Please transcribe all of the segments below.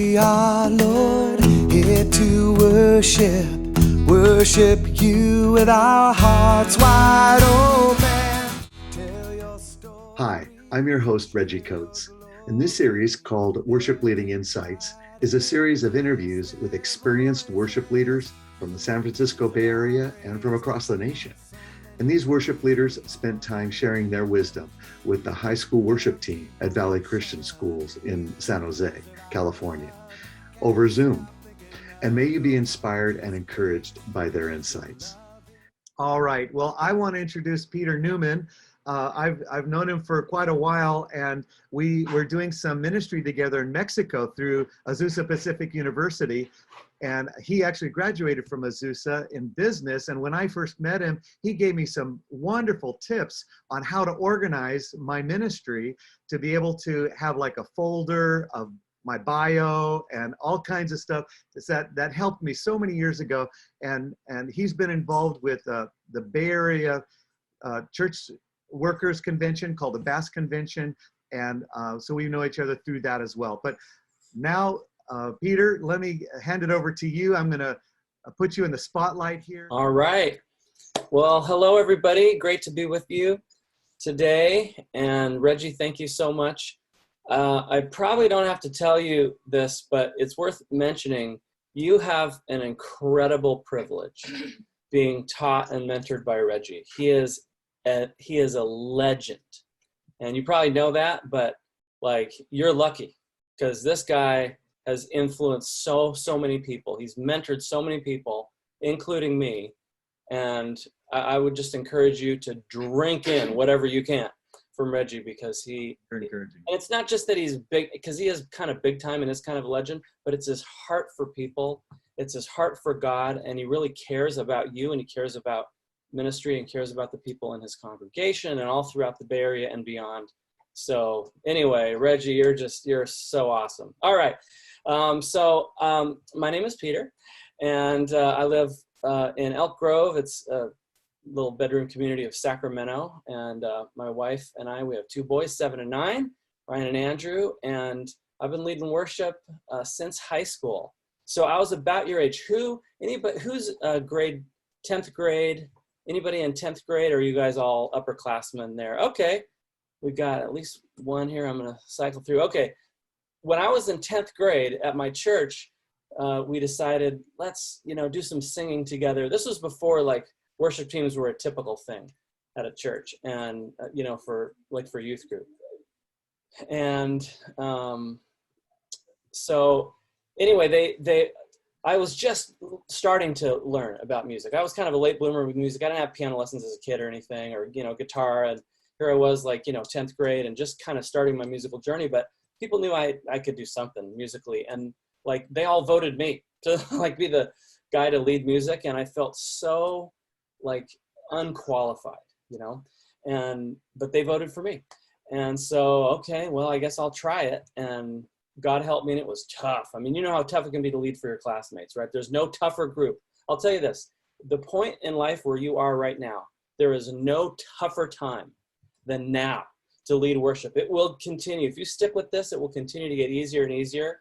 We are, Lord, here to worship you with our hearts wide open. Tell your story. Hi, I'm your host, Reggie Coates, and this series called Worship Leading Insights is a series of interviews with experienced worship leaders from the San Francisco Bay Area and from across the nation. And these worship leaders spent time sharing their wisdom with the high school worship team at Valley Christian Schools in San Jose, California, over Zoom. And may you be inspired and encouraged by their insights. All right. Well, I want to introduce Peter Neumann. I've known him for quite a while, and we were doing some ministry together in Mexico through Azusa Pacific University. And he actually graduated from Azusa in business. And when I first met him, he gave me some wonderful tips on how to organize my ministry to be able to have like a folder of my bio and all kinds of stuff that helped me so many years ago. And he's been involved with the Bay Area Church Workers Convention called the Bass Convention. And so we know each other through that as well. But now, Peter, let me hand it over to you. I'm going to put you in the spotlight here. All right. Well, hello, everybody. Great to be with you today. And Reggie, thank you so much. I probably don't have to tell you this, but it's worth mentioning. You have an incredible privilege being taught and mentored by Reggie. He is a legend. And you probably know that, but like you're lucky because this guy has influenced so many people. He's mentored so many people, including me. And I would just encourage you to drink in whatever you can from Reggie because and it's not just that he's big, because he is kind of big time and is kind of a legend, but it's his heart for people. It's his heart for God. And he really cares about you, and he cares about ministry and cares about the people in his congregation and all throughout the Bay Area and beyond. So anyway, Reggie, you're so awesome. All right. My name is Peter, and I live in Elk Grove. It's a little bedroom community of Sacramento, and my wife and I, we have two boys, 7 and 9, Ryan and Andrew, and I've been leading worship since high school. So I was about your age. Who's grade 10th grade? Anybody in 10th grade, or are you guys all upperclassmen there? Okay, we got at least one here. I'm going to cycle through. Okay. When I was in 10th grade at my church, we decided, let's, do some singing together. This was before like worship teams were a typical thing at a church and, for youth group. And so anyway, I was just starting to learn about music. I was kind of a late bloomer with music. I didn't have piano lessons as a kid or anything, or, guitar. And here I was like, 10th grade and just kind of starting my musical journey. But people knew I could do something musically, and like they all voted me to like be the guy to lead music, and I felt so like unqualified, but they voted for me. And so, okay, well, I guess I'll try it. And God helped me, and it was tough. I mean, you know how tough it can be to lead for your classmates, right? There's no tougher group. I'll tell you this, the point in life where you are right now, there is no tougher time than now to lead worship. It will continue. If you stick with this, it will continue to get easier and easier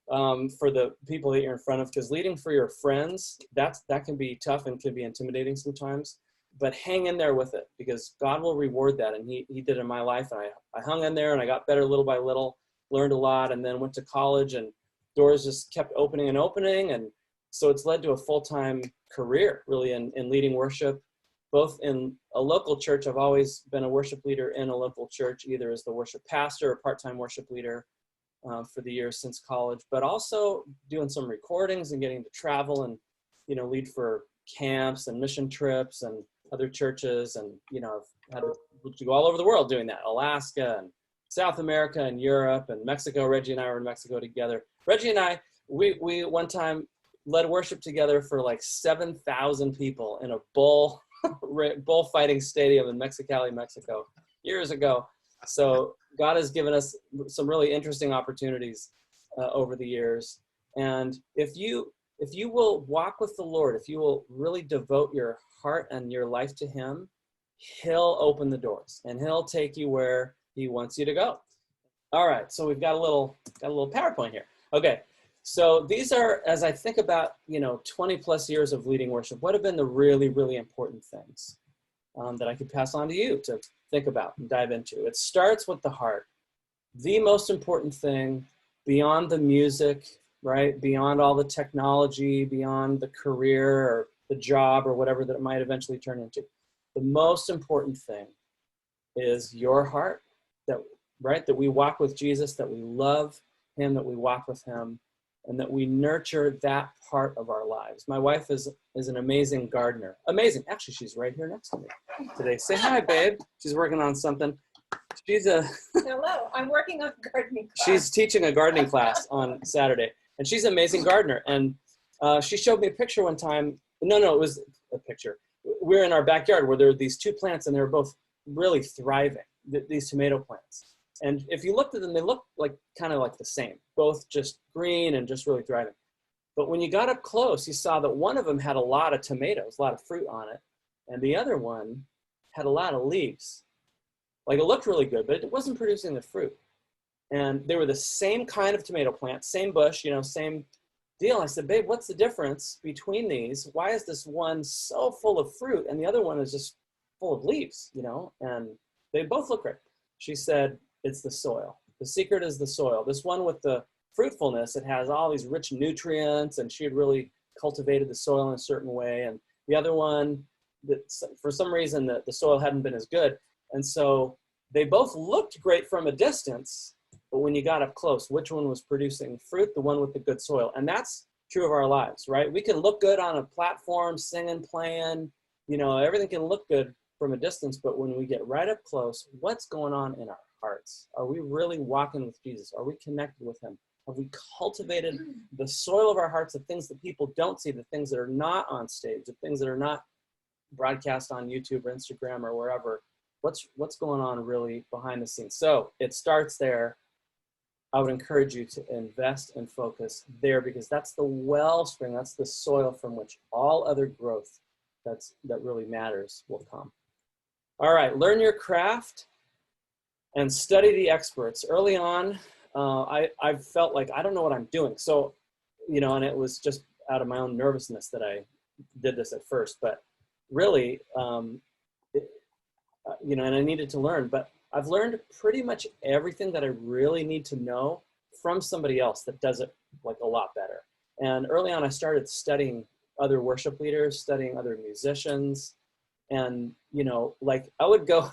for the people that you're in front of, because leading for your friends, that can be tough and can be intimidating sometimes, but hang in there with it because God will reward that. And he did in my life. And I hung in there and I got better little by little, learned a lot, and then went to college and doors just kept opening and opening. And so it's led to a full-time career really in leading worship, both in a local church. I've always been a worship leader in a local church, either as the worship pastor or part-time worship leader for the years since college, but also doing some recordings and getting to travel and, lead for camps and mission trips and other churches. And, I've had to go all over the world doing that, Alaska and South America and Europe and Mexico. Reggie and I were in Mexico together. Reggie and I, we one time led worship together for like 7,000 people in a bullfighting stadium in Mexicali, Mexico, years ago. So God has given us some really interesting opportunities over the years. And if you will walk with the Lord, if you will really devote your heart and your life to him, he'll open the doors and he'll take you where he wants you to go. All right. So we've got a little PowerPoint here. Okay. So these are, as I think about, 20 plus years of leading worship, what have been the really, really important things that I could pass on to you to think about and dive into? It starts with the heart. The most important thing beyond the music, right? Beyond all the technology, beyond the career or the job or whatever that it might eventually turn into. The most important thing is your heart, that we walk with Jesus, that we love him, that we walk with him, and that we nurture that part of our lives. My wife is an amazing gardener. Amazing. Actually, she's right here next to me today. Say hi, babe. She's working on something. Hello, I'm working on gardening class. She's teaching a gardening class on Saturday, and she's an amazing gardener. And she showed me a picture one time. No, it was a picture. We're in our backyard where there are these two plants, and they were both really thriving, these tomato plants. And if you looked at them, they looked kind of like the same, both just green and just really thriving. But when you got up close, you saw that one of them had a lot of tomatoes, a lot of fruit on it, and the other one had a lot of leaves. Like, it looked really good, but it wasn't producing the fruit. And they were the same kind of tomato plant, same bush, same deal. I said, babe, what's the difference between these? Why is this one so full of fruit and the other one is just full of leaves, And they both look great. She said, it's the soil. The secret is the soil. This one with the fruitfulness, it has all these rich nutrients, and she had really cultivated the soil in a certain way. And the other one, that for some reason, the soil hadn't been as good. And so they both looked great from a distance, but when you got up close, which one was producing fruit? The one with the good soil. And that's true of our lives, right? We can look good on a platform, singing, playing, everything can look good from a distance, but when we get right up close, what's going on in our hearts? Are we really walking with Jesus? Are we connected with him? Have we cultivated the soil of our hearts, the things that people don't see, the things that are not on stage, the things that are not broadcast on YouTube or Instagram or wherever? What's going on really behind the scenes? So it starts there. I would encourage you to invest and focus there, because that's the wellspring, that's the soil from which all other growth that really matters will come. All right, learn your craft and study the experts. Early on, I've felt like I don't know what I'm doing. So, and it was just out of my own nervousness that I did this at first. But really, and I needed to learn. But I've learned pretty much everything that I really need to know from somebody else that does it like a lot better. And early on, I started studying other worship leaders, studying other musicians. And, I would go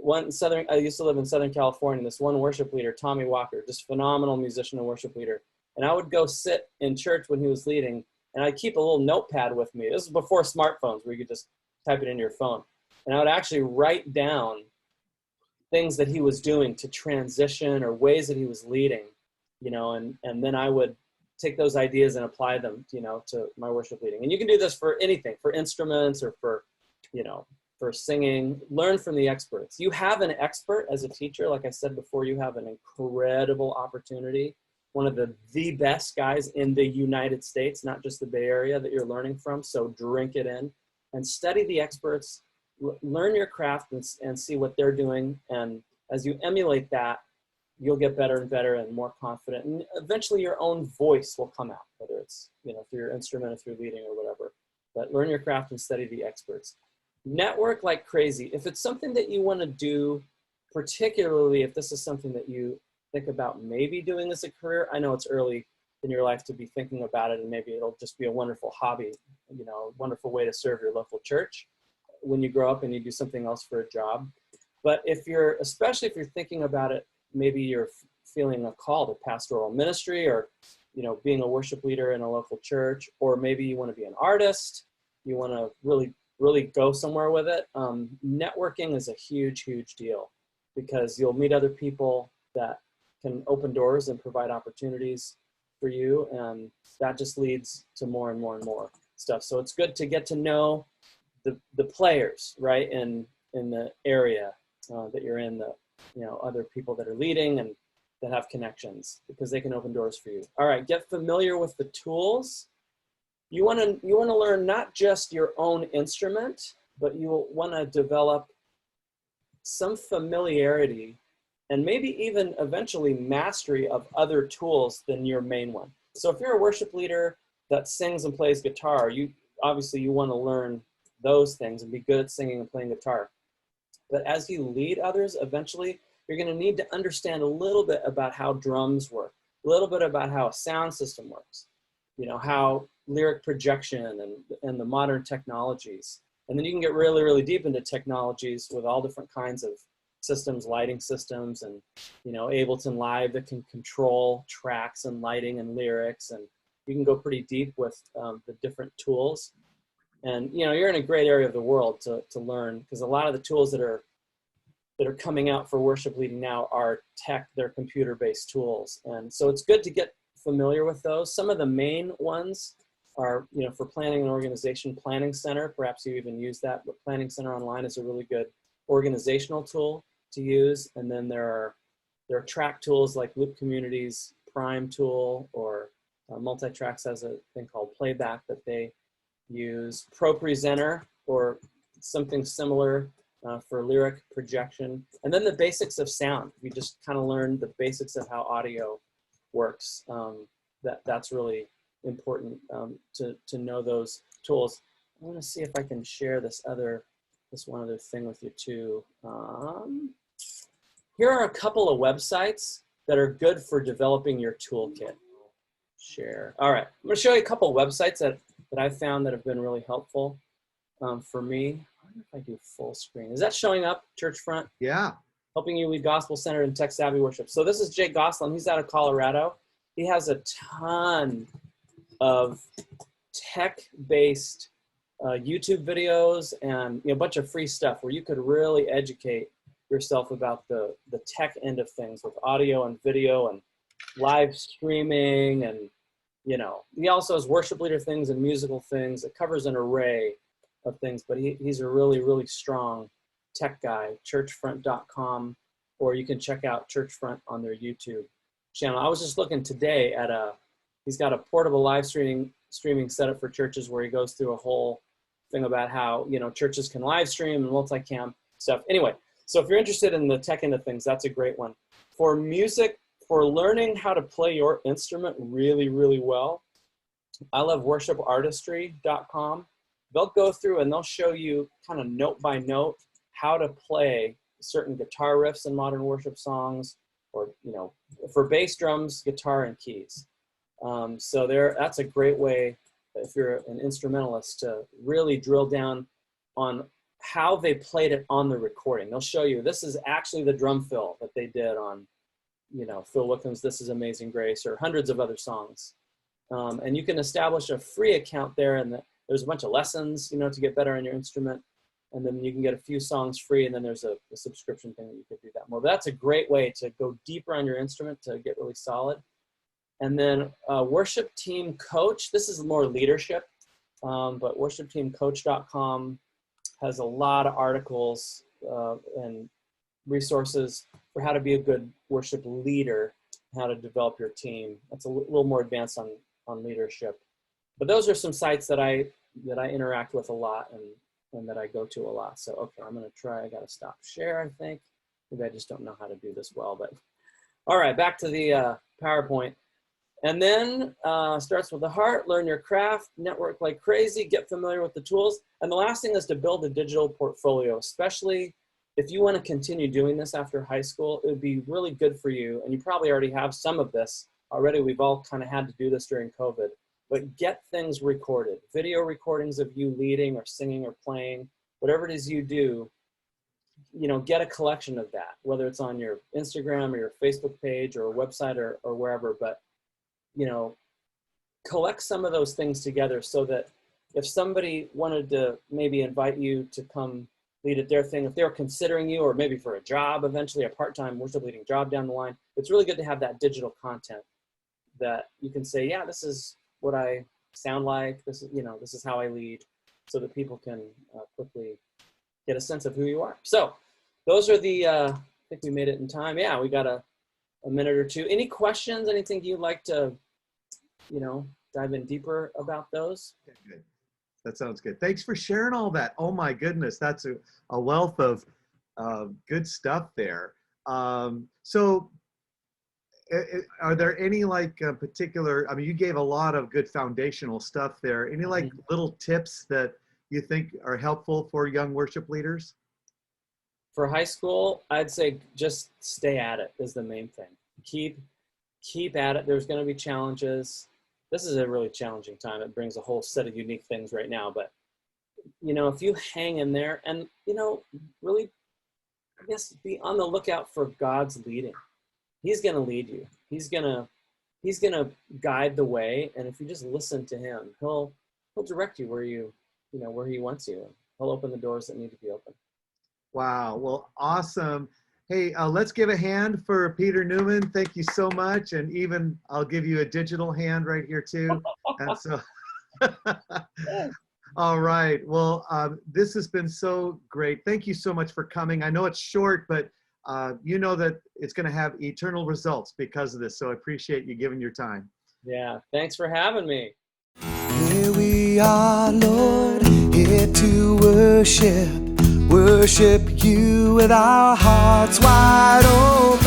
I used to live in Southern California, this one worship leader, Tommy Walker, just phenomenal musician and worship leader. And I would go sit in church when he was leading, and I'd keep a little notepad with me. This was before smartphones where you could just type it into your phone. And I would actually write down things that he was doing to transition or ways that he was leading, and then I would take those ideas and apply them, to my worship leading. And you can do this for anything, for instruments or for singing. Learn from the experts. You have an expert as a teacher. Like I said before, you have an incredible opportunity. One of the best guys in the United States, not just the Bay Area, that you're learning from. So drink it in and study the experts. Learn your craft and see what they're doing. And as you emulate that, you'll get better and better and more confident. And eventually your own voice will come out, whether it's, through your instrument or through leading or whatever. But learn your craft and study the experts. Network like crazy. If it's something that you want to do, particularly if this is something that you think about maybe doing as a career, I know it's early in your life to be thinking about it, and maybe it'll just be a wonderful hobby, a wonderful way to serve your local church when you grow up and you do something else for a job. But especially if you're thinking about it, maybe you're feeling a call to pastoral ministry or, being a worship leader in a local church, or maybe you want to be an artist, you want to really go somewhere with it. Networking is a huge, huge deal, because you'll meet other people that can open doors and provide opportunities for you. And that just leads to more and more and more stuff. So it's good to get to know the players, right, in the area that you're in, other people that are leading and that have connections, because they can open doors for you. All right, get familiar with the tools. You want to learn not just your own instrument, but you want to develop some familiarity and maybe even eventually mastery of other tools than your main one. So if you're a worship leader that sings and plays guitar, obviously you want to learn those things and be good at singing and playing guitar. But as you lead others, eventually you're going to need to understand a little bit about how drums work, a little bit about how a sound system works, how lyric projection and the modern technologies. And then you can get really, really deep into technologies with all different kinds of systems, lighting systems, and, Ableton Live that can control tracks and lighting and lyrics. And you can go pretty deep with the different tools. And, you're in a great area of the world to learn, because a lot of the tools that are coming out for worship leading now are they're computer-based tools. And so it's good to get familiar with those. Some of the main ones are, for planning and organization, Planning Center. Perhaps you even use that, but Planning Center Online is a really good organizational tool to use. And then there are track tools like Loop Community's Prime tool, or Multitracks has a thing called Playback that they use. ProPresenter, or something similar for lyric projection. And then the basics of sound. We just kind of learned the basics of how audio works. That's really important to know those tools. I want to see if I can share this one other thing with you too. Here are a couple of websites that are good for developing your toolkit. Share. All right, I'm going to show you a couple of websites that I've found that have been really helpful for me. I wonder if I do full screen. Is that showing up, Churchfront? Yeah. Helping you lead gospel-centered and tech-savvy worship. So this is Jay Gosselin. He's out of Colorado. He has a ton of tech-based YouTube videos and a bunch of free stuff where you could really educate yourself about the tech end of things with audio and video and live streaming. And he also has worship leader things and musical things. It covers an array of things, but he's a really, really strong tech guy. Churchfront.com, or you can check out Churchfront on their YouTube channel. I was just looking today at he's got a portable live streaming setup for churches, where he goes through a whole thing about how churches can live stream and multicam stuff. Anyway, so if you're interested in the tech end of things, that's a great one. For music, for learning how to play your instrument really, really well, I love worshipartistry.com. They'll go through and they'll show you kind of note by note how to play certain guitar riffs in modern worship songs, or for bass, drums, guitar, and keys. So that's a great way, if you're an instrumentalist, to really drill down on how they played it on the recording. They'll show you, this is actually the drum fill that they did on, Phil Wickham's This Is Amazing Grace, or hundreds of other songs. And you can establish a free account there, and there's a bunch of lessons, to get better on your instrument. And then you can get a few songs free, and then there's a subscription thing that you could do that more. But that's a great way to go deeper on your instrument to get really solid. And then Worship Team Coach, this is more leadership, but worshipteamcoach.com has a lot of articles and resources for how to be a good worship leader, how to develop your team. That's a little more advanced on leadership. But those are some sites that I interact with a lot and that I go to a lot. So, okay, I'm going to try. I got to stop share, I think. Maybe I just don't know how to do this well. But all right, back to the PowerPoint. And then starts with the heart, learn your craft, network like crazy, get familiar with the tools. And the last thing is to build a digital portfolio, especially if you want to continue doing this after high school. It would be really good for you. And you probably already have some of this already. We've all kind of had to do this during COVID. But get things recorded, video recordings of you leading or singing or playing, whatever it is you do, get a collection of that, whether it's on your Instagram or your Facebook page or a website or wherever. But collect some of those things together, so that if somebody wanted to maybe invite you to come lead at their thing, if they're considering you, or maybe for a job eventually, a part-time worship leading job down the line, it's really good to have that digital content that you can say, yeah, this is what I sound like, this is how I lead, so that people can quickly get a sense of who you are. So those are I think we made it in time. Yeah, we got a minute or two. Any questions, anything you'd like to, dive in deeper about those? Okay, good. That sounds good. Thanks for sharing all that. Oh my goodness, that's a wealth of good stuff there. So Are there any like particular, I mean, you gave a lot of good foundational stuff there. Any like little tips that you think are helpful for young worship leaders? For high school, I'd say just stay at it is the main thing. Keep at it. There's going to be challenges. This is a really challenging time. It brings a whole set of unique things right now. But, you know, if you hang in there and, you know, really, I guess, be on the lookout for God's leading. He's going to lead you. He's going to guide the way. And if you just listen to him, he'll direct you where where he wants you. He'll open the doors that need to be open. Wow. Well, awesome. Hey, let's give a hand for Peter Neumann. Thank you so much. And even I'll give you a digital hand right here too. And so, all right. Well, this has been so great. Thank you so much for coming. I know it's short, but you know that it's going to have eternal results because of this. So I appreciate you giving your time. Yeah. Thanks for having me. Here we are, Lord, here to worship you with our hearts wide open.